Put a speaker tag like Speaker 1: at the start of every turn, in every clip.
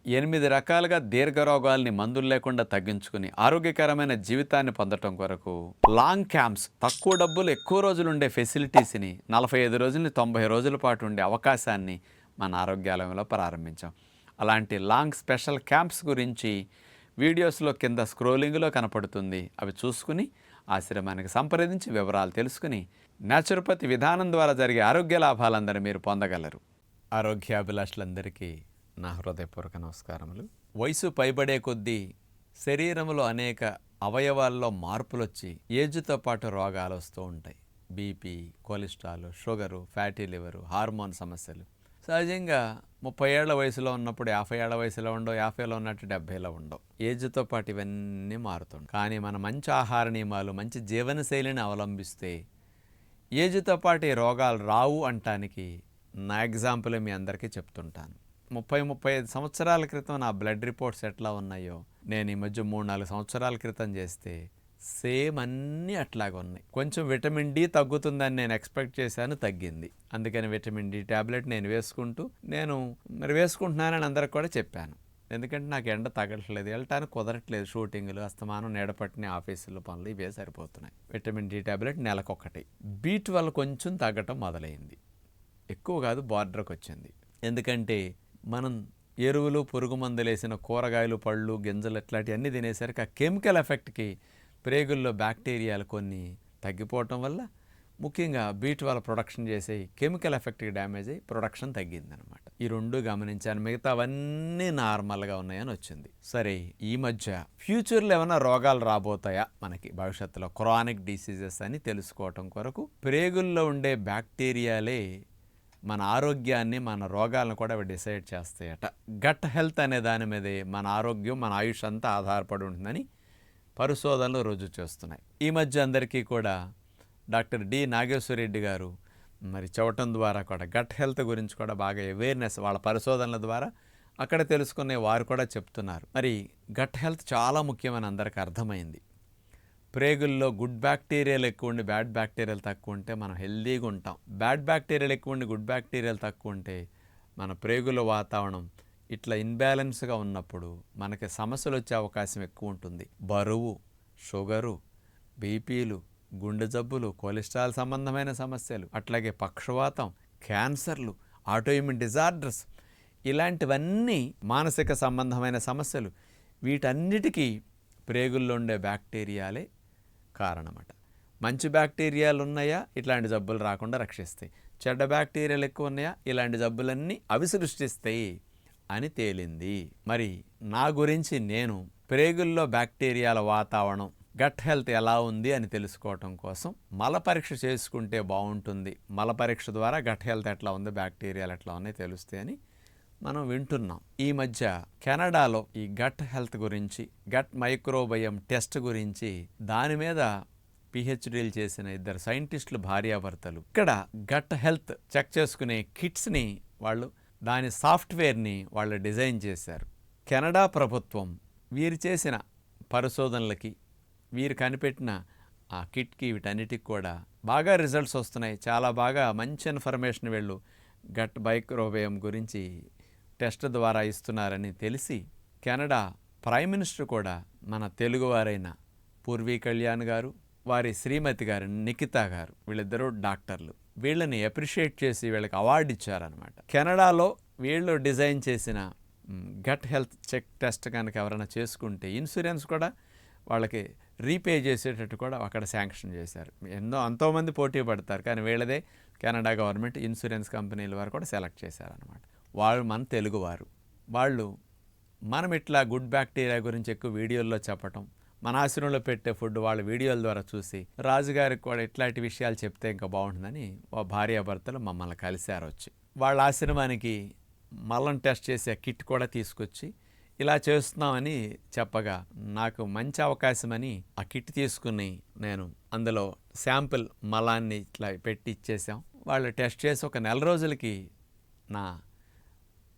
Speaker 1: 8 రకాలుగా దీర్ఘరోగాల్ని మందులు లేకుండా తగ్గించుకుని ఆరోగ్యకరమైన జీవితాన్ని పొందటం కొరకు లాంగ్ క్యాంప్స్, తక్కువ డబ్బులు ఎక్కువ రోజులు ఉండే ఫెసిలిటీస్ని 45 రోజులని 90 రోజుల పాటు ఉండే అవకాశాన్ని మన ఆరోగ్యాలయంలో ప్రారంభించాం. అలాంటి లాంగ్ స్పెషల్ క్యాంప్స్ గురించి వీడియోస్లో కింద స్క్రోలింగ్లో కనపడుతుంది. అవి చూసుకుని ఆశ్రమానికి సంప్రదించి వివరాలు తెలుసుకుని న్యాచురోపతి విధానం ద్వారా జరిగే ఆరోగ్య లాభాలందరూ మీరు పొందగలరు. ఆరోగ్యాభిలాషులందరికీ నా హృదయపూర్వక నమస్కారములు. వయసు పైబడే కొద్దీ శరీరంలో అనేక అవయవాల్లో మార్పులు వచ్చి ఏజ్తో పాటు రోగాలు వస్తూ ఉంటాయి. BP, cholesterol, sugar, fatty liver, hormone సమస్యలు. సహజంగా 30 ఏళ్ల వయసులో ఉన్నప్పుడు 50 ఏళ్ల వయసులో ఉండవు, 50లో ఉన్నట్టు 70లో ఉండవు. ఏజ్తో పాటు ఇవన్నీ మారుతుంటాయి. కానీ మన మంచి ఆహార నియమాలు, మంచి జీవనశైలిని అవలంబిస్తే ఏజ్తో పాటు ఈ రోగాలు రావు అంటానికి నా ఎగ్జాంపుల్ మీ అందరికీ చెప్తుంటాను. 30-35 సంవత్సరాల క్రితం నా బ్లడ్ రిపోర్ట్స్ ఎట్లా ఉన్నాయో నేను ఈ మధ్య 3-4 సంవత్సరాల క్రితం చేస్తే సేమ్ అన్నీ అట్లాగే ఉన్నాయి. కొంచెం విటమిన్ డి తగ్గుతుందని నేను ఎక్స్పెక్ట్ చేశాను, తగ్గింది. అందుకని విటమిన్ డి ట్యాబ్లెట్ నేను వేసుకుంటున్నానని అందరికి కూడా చెప్పాను. ఎందుకంటే నాకు ఎండ తగలట్లేదు, వెళ్ళటానికి కుదరట్లేదు, షూటింగ్లు, అస్తమానం నీడపట్టిన ఆఫీసులు పనులు ఇవే సరిపోతున్నాయి. విటమిన్ డి ట్యాబ్లెట్ నెలకొకటి. B12 కొంచెం తగ్గటం మొదలైంది, ఎక్కువ కాదు, బార్డర్కి వచ్చింది. ఎందుకంటే మనం ఎరువులు, పురుగు మందులు వేసిన కూరగాయలు, పళ్ళు, గింజలు ఇట్లాంటివన్నీ తినేసరికి ఆ కెమికల్ ఎఫెక్ట్కి ప్రేగుల్లో బ్యాక్టీరియాలు కొన్ని తగ్గిపోవటం వల్ల ముఖ్యంగా B12 ప్రొడక్షన్ చేసే కెమికల్ ఎఫెక్ట్కి డ్యామేజ్ అయ్యి ప్రొడక్షన్ తగ్గిందనమాట. ఈ రెండు గమనించాను, మిగతావన్నీ నార్మల్గా ఉన్నాయని వచ్చింది. సరే, ఈ మధ్య ఫ్యూచర్లో ఏమైనా రోగాలు రాబోతాయా మనకి భవిష్యత్తులో, క్రానిక్ డిసీజెస్ అని తెలుసుకోవటం కొరకు ప్రేగుల్లో ఉండే బ్యాక్టీరియాలే మన ఆరోగ్యాన్ని, మన రోగాలను కూడా అవి డిసైడ్ చేస్తాయట. గట్ హెల్త్ అనే దాని మీదే మన ఆరోగ్యం, మన ఆయుష్ అంతా ఆధారపడి ఉంటుందని పరిశోధనలు రుజువు చేస్తున్నాయి. ఈ మధ్య అందరికీ కూడా డాక్టర్ డి నాగేశ్వరరెడ్డి గారు మరి చెప్పటం ద్వారా కూడా గట్ హెల్త్ గురించి కూడా బాగా అవేర్నెస్ వాళ్ళ పరిశోధనల ద్వారా అక్కడ తెలుసుకునే వారు కూడా చెప్తున్నారు. మరి గట్ హెల్త్ చాలా ముఖ్యమని అందరికీ అర్థమైంది. ప్రేగుల్లో గుడ్ బ్యాక్టీరియాలు ఎక్కువ ఉండి బ్యాడ్ బ్యాక్టీరియాలు తక్కువ ఉంటే మనం హెల్దీగా ఉంటాం. బ్యాడ్ బ్యాక్టీరియాలు ఎక్కువ ఉండి గుడ్ బ్యాక్టీరియాలు తక్కువ ఉంటే మన ప్రేగుల వాతావరణం ఇట్లా ఇన్బ్యాలెన్స్గా ఉన్నప్పుడు మనకి సమస్యలు వచ్చే అవకాశం ఎక్కువ ఉంటుంది. బరువు, షుగరు, బీపీలు, గుండె జబ్బులు, కొలెస్ట్రాల్ సంబంధమైన సమస్యలు, అట్లాగే పక్షవాతం, క్యాన్సర్లు, ఆటోఇమ్యూన్ డిజార్డర్స్, ఇలాంటివన్నీ మానసిక సంబంధమైన సమస్యలు, వీటన్నిటికీ ప్రేగుల్లో ఉండే బ్యాక్టీరియాలే కారణమట. మంచి బ్యాక్టీరియాలు ఉన్నాయా ఇట్లాంటి జబ్బులు రాకుండా రక్షిస్తాయి, చెడ్డ బ్యాక్టీరియాలు ఎక్కువ ఉన్నాయా ఇలాంటి జబ్బులన్నీ అవి సృష్టిస్తాయి అని తేలింది. మరి నా గురించి నేను ప్రేగుల్లో బ్యాక్టీరియాల వాతావరణం, గట్ హెల్త్ ఎలా ఉంది అని తెలుసుకోవటం కోసం మల పరీక్ష చేసుకుంటే బాగుంటుంది. మల పరీక్ష ద్వారా గట్ హెల్త్ ఎట్లా ఉంది, బ్యాక్టీరియాలు ఎట్లా ఉన్నాయి తెలుస్తాయని మనం వింటున్నాం. ఈ మధ్య కెనడాలో ఈ గట్ హెల్త్ గురించి, గట్ మైక్రోబయం టెస్ట్ గురించి దాని మీద పిహెచ్డీలు చేసిన 2 సైంటిస్టులు భార్యాభర్తలు ఇక్కడ గట్ హెల్త్ చెక్ చేసుకునే కిట్స్ని వాళ్ళు, దాని సాఫ్ట్వేర్ని వాళ్ళు డిజైన్ చేశారు. కెనడా ప్రభుత్వం వీరు చేసిన పరిశోధనలకి, వీరు కనిపెట్టిన ఆ కిట్కి, వీటన్నిటికి కూడా బాగా రిజల్ట్స్ వస్తున్నాయి. చాలా బాగా మంచి ఇన్ఫర్మేషన్ వీళ్ళు గట్ మైక్రోబయం గురించి టెస్ట్ ద్వారా ఇస్తున్నారని తెలిసి కెనడా ప్రైమ్ మినిస్టర్ కూడా మన తెలుగువారైన పూర్వీ కళ్యాణ్ గారు, వారి శ్రీమతి గారు నిఖితా గారు, వీళ్ళిద్దరూ డాక్టర్లు, వీళ్ళని అప్రిషియేట్ చేసి వీళ్ళకి అవార్డు ఇచ్చారనమాట. కెనడాలో వీళ్ళు డిజైన్ చేసిన గట్ హెల్త్ చెక్ టెస్ట్ కనుక ఎవరైనా చేసుకుంటే ఇన్సూరెన్స్ కూడా వాళ్ళకి రీపే చేసేటట్టు కూడా అక్కడ శాంక్షన్ చేశారు. ఎంతోమంది పోటీ పడతారు, కానీ వీళ్ళదే కెనడా గవర్నమెంట్ ఇన్సూరెన్స్ కంపెనీల వారు కూడా సెలెక్ట్ చేశారనమాట. వాళ్ళు మన తెలుగువారు. వాళ్ళు మనం ఇట్లా గుడ్ బ్యాక్టీరియా గురించి ఎక్కువ వీడియోల్లో చెప్పటం, మన ఆశ్రమంలో పెట్టే ఫుడ్ వాళ్ళ వీడియోల ద్వారా చూసి రాజుగారికి కూడా ఇట్లాంటి విషయాలు చెప్తే ఇంకా బాగుంటుందని భార్యాభర్తలు మమ్మల్ని కలిశారు. వచ్చి వాళ్ళ ఆశ్రమానికి మలం టెస్ట్ చేసే కిట్ కూడా తీసుకొచ్చి ఇలా చేస్తున్నామని చెప్పగా నాకు మంచి అవకాశమని ఆ కిట్ తీసుకుని నేను అందులో శాంపిల్ మలాన్ని ఇట్లా పెట్టి ఇచ్చేసాం. వాళ్ళు టెస్ట్ చేసి ఒక 1 రోజులకి నా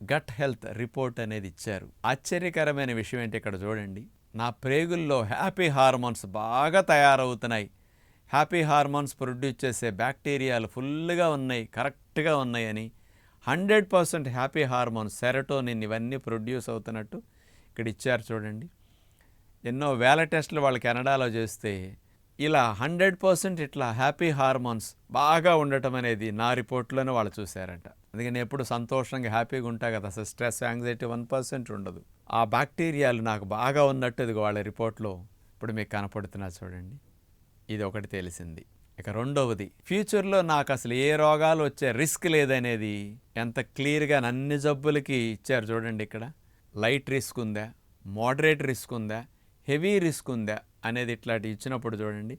Speaker 1: గట్ హెల్త్ రిపోర్ట్ అనేది ఇచ్చారు. ఆశ్చర్యకరమైన విషయం ఏంటి ఇక్కడ చూడండి, నా ప్రేగుల్లో హ్యాపీ హార్మోన్స్ బాగా తయారవుతున్నాయి. హ్యాపీ హార్మోన్స్ ప్రొడ్యూస్ చేసే బ్యాక్టీరియాలు ఫుల్గా ఉన్నాయి, కరెక్ట్గా ఉన్నాయని 100% హ్యాపీ హార్మోన్స్ సెరటోనిన్ ఇవన్నీ ప్రొడ్యూస్ అవుతున్నట్టు ఇక్కడ ఇచ్చారు చూడండి. ఎన్నో వేల టెస్టులు వాళ్ళు కెనడాలో చేస్తే ఇలా 100% ఇట్లా హ్యాపీ హార్మోన్స్ బాగా ఉండటం అనేది నా రిపోర్ట్లోనే వాళ్ళు చూశారంట. అందుకని ఎప్పుడు సంతోషంగా హ్యాపీగా ఉంటా కదా, అసలు స్ట్రెస్ యాంగ్జైటీ 1% ఉండదు. ఆ బ్యాక్టీరియాలు నాకు బాగా ఉన్నట్టు ఇది వాళ్ళ రిపోర్ట్లో ఇప్పుడు మీకు కనపడుతున్నా చూడండి. ఇది ఒకటి తెలిసింది. ఇక రెండవది, ఫ్యూచర్లో నాకు అసలు ఏ రోగాలు వచ్చే రిస్క్ లేదనేది ఎంత క్లియర్గా అన్ని జబ్బులకి ఇచ్చారు చూడండి. ఇక్కడ లైట్ రిస్క్ ఉందా, మోడరేట్ రిస్క్ ఉందా, హెవీ రిస్క్ ఉందా అనేది ఇట్లాంటి ఇచ్చినప్పుడు చూడండి,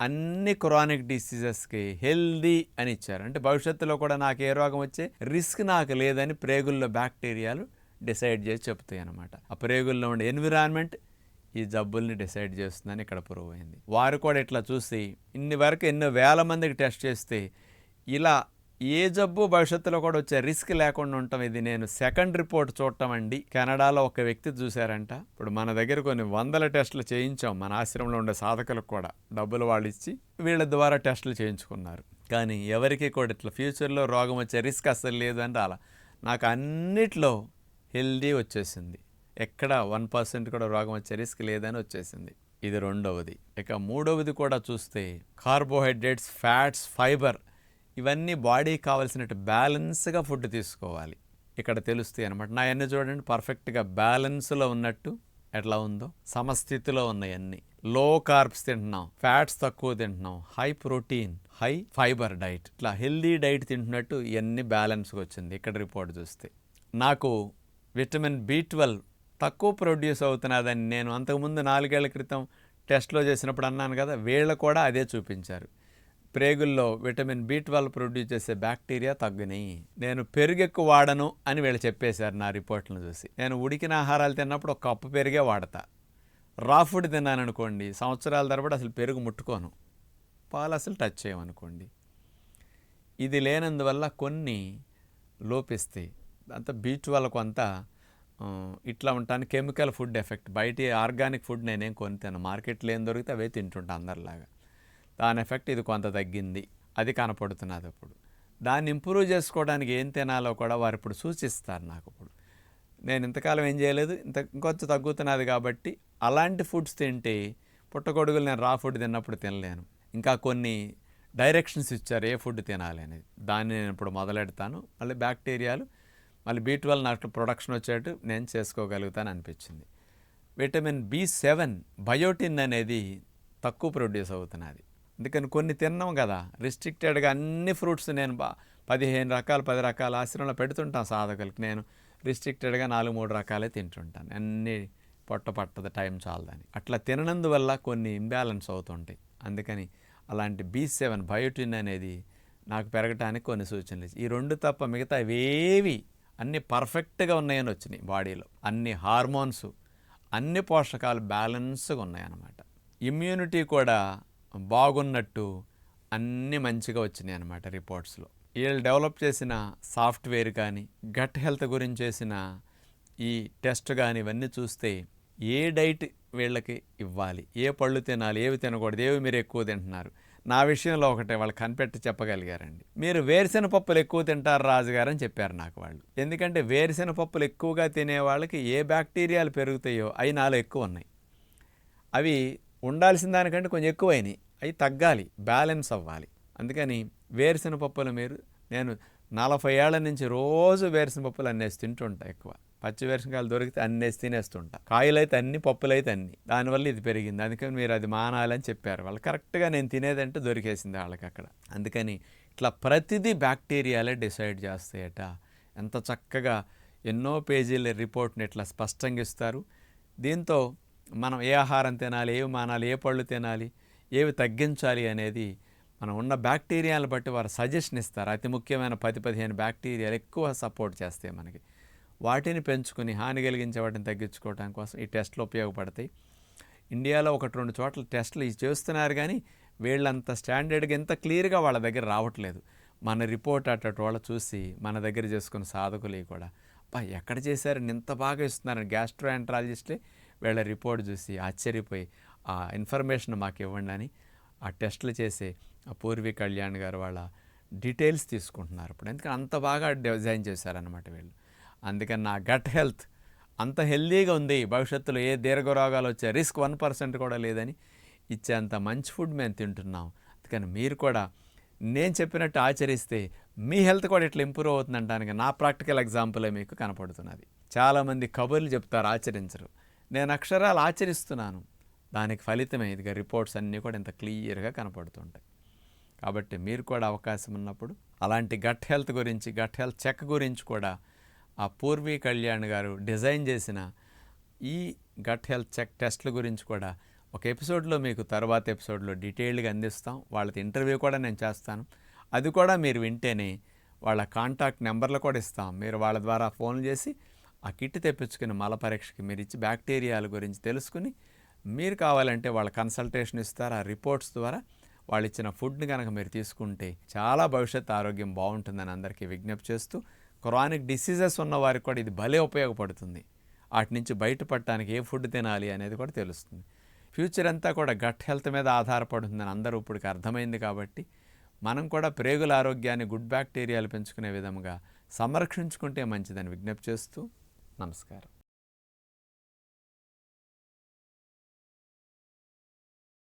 Speaker 1: అన్ని క్రానిక్ డిసీజెస్కి హెల్దీ అని ఇచ్చారు. అంటే భవిష్యత్తులో కూడా నాకు ఏ రోగం వచ్చే రిస్క్ నాకు లేదని ప్రేగుల్లో బ్యాక్టీరియాలు డిసైడ్ చేసి చెప్తాయి అన్నమాట. ఆ ప్రేగుల్లో ఉండే ఎన్విరాన్మెంట్ ఈ జబ్బుల్ని డిసైడ్ చేస్తుందని ఇక్కడ ప్రూవ్ అయింది. వారు కూడా ఇట్లా చూసి ఇన్ని వరకు ఎన్నో వేల మందికి టెస్ట్ చేస్తే ఇలా ఏ జబ్బు భవిష్యత్తులో కూడా వచ్చే రిస్క్ లేకుండా ఉంటాం. ఇది నేను సెకండ్ రిపోర్ట్ చూడటం అండి. కెనడాలో ఒక వ్యక్తి చూశారంట. ఇప్పుడు మన దగ్గర కొన్ని వందల టెస్టులు చేయించాం, మన ఆశ్రమంలో ఉండే సాధకులకు కూడా డబ్బులు వాళ్ళు ఇచ్చి వీళ్ళ ద్వారా టెస్టులు చేయించుకున్నారు. కానీ ఎవరికి కూడా ఇట్లా ఫ్యూచర్లో రోగం వచ్చే రిస్క్ అసలు లేదు అని రాలా. నాకు అన్నిట్లో హెల్దీ వచ్చేసింది, ఎక్కడ 1% కూడా రోగం వచ్చే రిస్క్ లేదని వచ్చేసింది. ఇది రెండవది. ఇక మూడవది కూడా చూస్తే కార్బోహైడ్రేట్స్, ఫ్యాట్స్, ఫైబర్ ఇవన్నీ బాడీకి కావాల్సినట్టు బ్యాలెన్స్గా ఫుడ్ తీసుకోవాలి. ఇక్కడ తెలుస్తాయి అనమాట. నా అన్నీ చూడండి పర్ఫెక్ట్గా బ్యాలెన్స్లో ఉన్నట్టు ఎట్లా ఉందో, సమస్థితిలో ఉన్నాయన్నీ. లో కార్బ్స్ తింటున్నాం, ఫ్యాట్స్ తక్కువ తింటున్నాం, high protein, high fibre diet, ఇట్లా హెల్దీ డైట్ తింటున్నట్టు ఇవన్నీ బ్యాలెన్స్గా వచ్చింది ఇక్కడ రిపోర్ట్ చూస్తే. నాకు విటమిన్ B12 తక్కువ ప్రొడ్యూస్ అవుతున్నదని నేను అంతకుముందు 4 ఏళ్ల క్రితం టెస్ట్లో చేసినప్పుడు అన్నాను కదా, వీళ్ళు కూడా అదే చూపించారు. ప్రేగుల్లో విటమిన్ B12 ప్రొడ్యూస్ చేసే బ్యాక్టీరియా తగ్గినాయి. నేను పెరుగు ఎక్కువ వాడను అని వీళ్ళు చెప్పేశారు నా రిపోర్ట్లను చూసి. నేను ఉడికిన ఆహారాలు తిన్నప్పుడు ఒక కప్పు పెరిగే వాడతా. రా ఫుడ్ తిన్నాను అనుకోండి, సంవత్సరాల తరబడి అసలు పెరుగు ముట్టుకోను, పాలు అసలు టచ్ చేయమనుకోండి. ఇది లేనందువల్ల కొన్ని లోపిస్తాయి. అంతా B12 కొంత ఇట్లా ఉంటాను. కెమికల్ ఫుడ్ ఎఫెక్ట్, బయట ఆర్గానిక్ ఫుడ్ నేనేం కొనితాను, మార్కెట్లో ఏం దొరికితే అవే తింటుంటా అందరిలాగా. దాని ఎఫెక్ట్ ఇది కొంత తగ్గింది, అది కనపడుతున్నది. అప్పుడు దాన్ని ఇంప్రూవ్ చేసుకోవడానికి ఏం తినాలో కూడా వారు ఇప్పుడు సూచిస్తారు నాకు. ఇప్పుడు నేను ఇంతకాలం ఏం చేయలేదు, ఇంకొంచెం తగ్గుతున్నది కాబట్టి అలాంటి ఫుడ్స్ తింటే, పుట్టగొడుగులు నేను రా ఫుడ్ తిన్నప్పుడు తినలేను. ఇంకా కొన్ని డైరెక్షన్స్ ఇచ్చారు ఏ ఫుడ్ తినాలి అనేది, దాన్ని నేను ఇప్పుడు మొదలెడతాను. మళ్ళీ బ్యాక్టీరియాలు మళ్ళీ B12 నాకు ప్రొడక్షన్ వచ్చేట్టు నేను చేసుకోగలుగుతాను అనిపించింది. విటమిన్ B7 బయోటిన్ అనేది తక్కువ ప్రొడ్యూస్ అవుతున్నది. అందుకని కొన్ని తిన్నాం కదా, రిస్ట్రిక్టెడ్గా అన్ని ఫ్రూట్స్ నేను 15 రకాలు 10 రకాల ఆశ్రమంలో పెడుతుంటాను సాధకులకి. నేను రిస్ట్రిక్టెడ్గా 4-3 రకాలే తింటుంటాను, అన్నీ పొట్ట పట్టదు, టైం చాలదని. అట్లా తిననందువల్ల కొన్ని ఇంబ్యాలెన్స్ అవుతుంటాయి. అందుకని అలాంటి B7 బయోటిన్ అనేది నాకు పెరగటానికి కొన్ని సూచనలు. ఈ రెండు తప్ప మిగతా ఇవేవి అన్నీ పర్ఫెక్ట్గా ఉన్నాయని వచ్చినాయి. బాడీలో అన్ని హార్మోన్స్, అన్ని పోషకాలు బ్యాలెన్స్గా ఉన్నాయన్నమాట. ఇమ్యూనిటీ కూడా బాగున్నట్టు అన్నీ మంచిగా వచ్చినాయి అన్నమాట రిపోర్ట్స్లో. వీళ్ళు డెవలప్ చేసిన సాఫ్ట్వేర్ కానీ, గట్ హెల్త్ గురించి చేసిన ఈ టెస్ట్ కానీ ఇవన్నీ చూస్తే ఏ డైట్ వీళ్ళకి ఇవ్వాలి, ఏ పళ్ళు తినాలి, ఏవి తినకూడదు, ఏవి మీరు ఎక్కువ తింటున్నారు. నా విషయంలో ఒకటే వాళ్ళు కనిపెట్టి చెప్పగలిగారండి. మీరు వేరుశెనగ పప్పులు ఎక్కువ తింటారు రాజుగారు అని చెప్పారు నాకు వాళ్ళు. ఎందుకంటే వేరుశెనగ పప్పులు ఎక్కువగా తినే వాళ్ళకి ఏ బ్యాక్టీరియాలు పెరుగుతాయో అవి నాలో ఎక్కువ ఉన్నాయి. అవి ఉండాల్సిన దానికంటే కొంచెం ఎక్కువైనాయి, అవి తగ్గాలి, బ్యాలెన్స్ అవ్వాలి. అందుకని వేరుశెనగ పప్పులు నేను 40 ఏళ్ల నుంచి రోజు వేరుశెనగ పప్పులు అన్నేసి తింటుంటా. ఎక్కువ పచ్చి వేరుశనకాయలు దొరికితే అన్నేసి తినేస్తుంటా. కాయలు అయితే అన్ని, పప్పులు అయితే అన్ని. దానివల్ల ఇది పెరిగింది. అందుకని మీరు అది మానాలని చెప్పారు వాళ్ళు. కరెక్ట్గా నేను తినేదంటే దొరికేసింది వాళ్ళకి అక్కడ. అందుకని ఇట్లా ప్రతిదీ బ్యాక్టీరియాలే డిసైడ్ చేస్తాయట. ఎంత చక్కగా ఎన్నో పేజీల రిపోర్ట్ని ఇట్లా స్పష్టంగా ఇస్తారు. దీంతో మనం ఏ ఆహారం తినాలి, ఏవి మానాలి, ఏ పళ్ళు తినాలి, ఏవి తగ్గించాలి అనేది మనం ఉన్న బ్యాక్టీరియాలను బట్టి వారు సజెషన్ ఇస్తారు. అతి ముఖ్యమైన 10-15 బ్యాక్టీరియాలు ఎక్కువ సపోర్ట్ చేస్తాయి మనకి. వాటిని పెంచుకుని హాని కలిగించే వాటిని తగ్గించుకోవడం కోసం ఈ టెస్టులు ఉపయోగపడతాయి. ఇండియాలో 1-2 చోట్ల టెస్టులు చేస్తున్నారు, కానీ వీళ్ళంత స్టాండర్డ్గా ఎంత క్లియర్గా వాళ్ళ దగ్గర రావట్లేదు. మన రిపోర్ట్ అట్టటి వాళ్ళు చూసి మన దగ్గర చేసుకున్న సాధకులు కూడా ఎక్కడ చేశారని ఇంత బాగా ఇస్తున్నారని గ్యాస్ట్రోఎంట్రాలజిస్టే వీళ్ళ రిపోర్ట్ చూసి ఆశ్చర్యపోయి ఆ ఇన్ఫర్మేషన్ మాకు ఇవ్వండి అని ఆ టెస్టులు చేసే పూర్వీ కళ్యాణ్ గారు వాళ్ళ డీటెయిల్స్ తీసుకుంటున్నారు ఇప్పుడు, ఎందుకంటే అంత బాగా డిజైన్ చేశారనమాట వీళ్ళు. అందుకని నా గట్ హెల్త్ అంత హెల్దీగా ఉంది, భవిష్యత్తులో ఏ దీర్ఘ రోగాలు వచ్చే రిస్క్ 1% కూడా లేదని ఇచ్చేంత మంచి ఫుడ్ మేము తింటున్నాం. అందుకని మీరు కూడా నేను చెప్పినట్టు ఆచరిస్తే మీ హెల్త్ కూడా ఇట్లా ఇంప్రూవ్ అవుతుందంటానికి నా ప్రాక్టికల్ ఎగ్జాంపులే మీకు కనపడుతున్నది. చాలామంది కబుర్లు చెప్తారు, ఆచరించరు. నేను అక్షరాలు ఆచరిస్తున్నాను, దానికి ఫలితమే ఇదిగా రిపోర్ట్స్ అన్నీ కూడా ఇంత క్లియర్గా కనపడుతుంటాయి. కాబట్టి మీరు కూడా అవకాశం ఉన్నప్పుడు అలాంటి గట్ హెల్త్ గురించి, గట్ హెల్త్ చెక్ గురించి కూడా ఆ పూర్వీ కళ్యాణ్ గారు డిజైన్ చేసిన ఈ గట్ హెల్త్ చెక్ టెస్ట్ల గురించి కూడా ఒక ఎపిసోడ్లో మీకు తర్వాత ఎపిసోడ్లో డీటెయిల్డ్గా అందిస్తాం. వాళ్ళతో ఇంటర్వ్యూ కూడా నేను చేస్తాను. అది కూడా మీరు వింటేనే వాళ్ళ కాంటాక్ట్ నెంబర్లు కూడా ఇస్తాం. మీరు వాళ్ళ ద్వారా ఫోన్ చేసి ఆ కిట్ తెప్పించుకుని మల పరీక్షకి మీరు ఇచ్చి బ్యాక్టీరియాల గురించి తెలుసుకుని మీరు కావాలంటే వాళ్ళ కన్సల్టేషన్ ఇస్తారు. ఆ రిపోర్ట్స్ ద్వారా వాళ్ళు ఇచ్చిన ఫుడ్ని కనుక మీరు తీసుకుంటే చాలా భవిష్యత్ ఆరోగ్యం బాగుంటుందని అందరికీ విజ్ఞప్తి చేస్తూ, క్రానిక్ డిసీజెస్ ఉన్న వారికి కూడా ఇది భలే ఉపయోగపడుతుంది. వాటి నుంచి బయటపడటానికి ఏ ఫుడ్ తినాలి అనేది కూడా తెలుస్తుంది. ఫ్యూచర్ అంతా కూడా గట్ హెల్త్ మీద ఆధారపడుతుందని అందరూ ఇప్పటికి అర్థమైంది. కాబట్టి మనం కూడా ప్రేగుల ఆరోగ్యాన్ని, గుడ్ బ్యాక్టీరియాలు పెంచుకునే విధంగా సంరక్షించుకుంటే మంచిదని విజ్ఞప్తి చేస్తూ నమస్కారం.